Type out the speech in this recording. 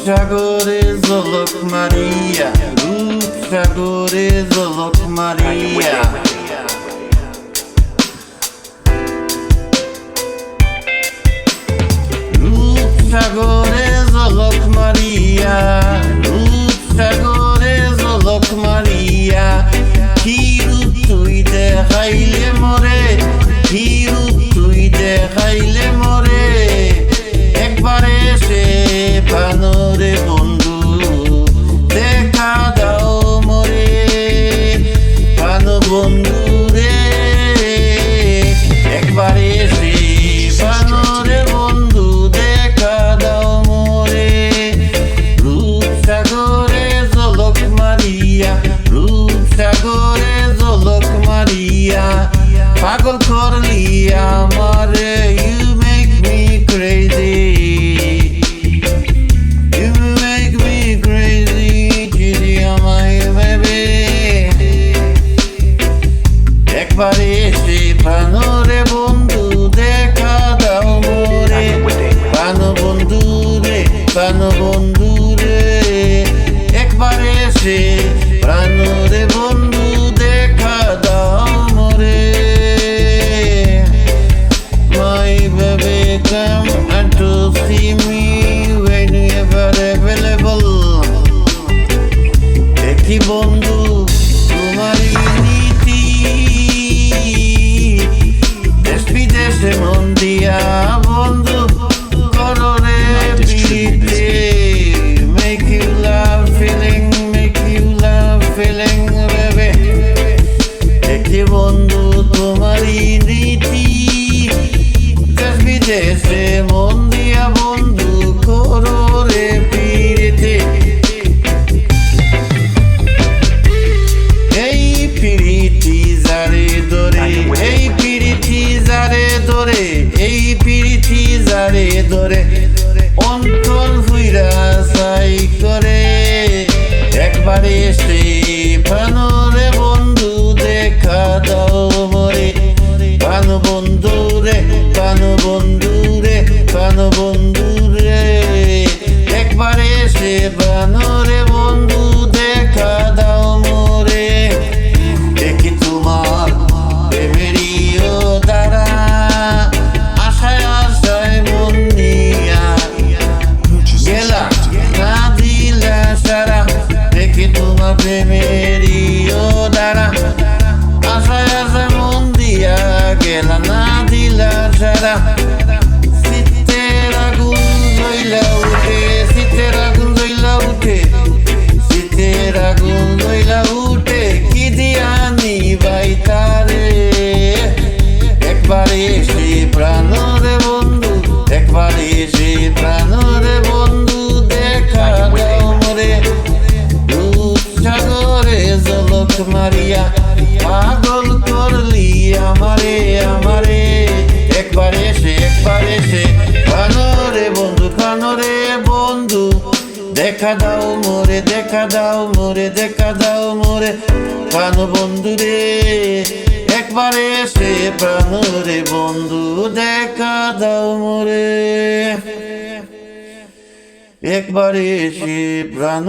সাগরে ঝলক মারিয়া, রূপ সাগরে ঝলক মারিয়া, রূপ সাগরে ঝলক মারিয়া, রূপ সাগরে ঝলক মারিয়া, কি রূপ তুই দেখাইলে মোরে, কি রূপ তুই দেখাইলে মোরে, একবারে সে বানরে বন্ধু দেখা দাও মোরে, বান বন্ধু রে, একবারে সে বানরে বন্ধু দেখা দাও মোরে, রূপ সাগরে ঝলক মারিয়া, রূপ সাগরে ঝলক মারিয়া, পাগল করলি আমারে, you make me crazy, you make me crazy, চিড়ি আমায় ভেবে, একবারে এসে প্রাণরে বন্ধু দেখা দাও মোরে, প্রাণ বন্ধু রে, প্রাণ বন্ধু রে, একবারে এসে প্রাণরে বন্ধু দেখা দাও মোরে, my baby come and to see me whenever available, দেখি বন্ধু তোমারই নীতি, দেশ বিদেশে মন দিয়া বন্ধু করো রে প্রীতি, make you love feeling, make you love feeling baby, দেখি বন্ধু তোমারই নীতি, দেশ বিদেশে মন দিয়া বন্ধু করো রে প্রীতি, এই প্রীতি যারে ধরে, এই প্রীতি যারে ধরে, এই প্রীতি যারে ধরে, অন্তর ফুইরা চাই করে, একবারে এসে প্রাণরে বন্ধু দেখা দাও মোরে, প্রাণ বন্ধু রে, প্রাণ বন্ধু রে, প্রাণ বন্ধু রে, একবারে এসে প্রাণরে বন্ধু দেখা দাও মোরে, দেখি তোমার প্রেমেরিও দ্বারা, আশায় আশায় মন নিয়া গেলা না দিলা সারা, দেখি তোমার প্রেমেরিও দ্বারা, আশায় আশায় মন দিয়া গেলা না দিলা সারা, শীতের আগুন জ্বলা উঠে, শীতের আগুন জ্বলা উঠে, শীতের আগুন জ্বলা উঠে, কি দিয়া নিবাই তারে, একবারে এসে প্রাণরে বন্ধু, একবারে এসে প্রাণরে বন্ধু দেখা দাও মোরে, রূপ সাগরে ঝলক মারিয়া, পাগল করলি আমারে আমারে, একবারে এসে প্রাণরে বন্ধু, প্রাণরে বন্ধু দেখা দাও মোরে, দেখা দাও মোরে, দেখা দাও মোরে, প্রাণ বন্ধু রে, একবারে এসে প্রাণরে বন্ধু দেখা দাও মোরে, একবারে এসে প্রাণ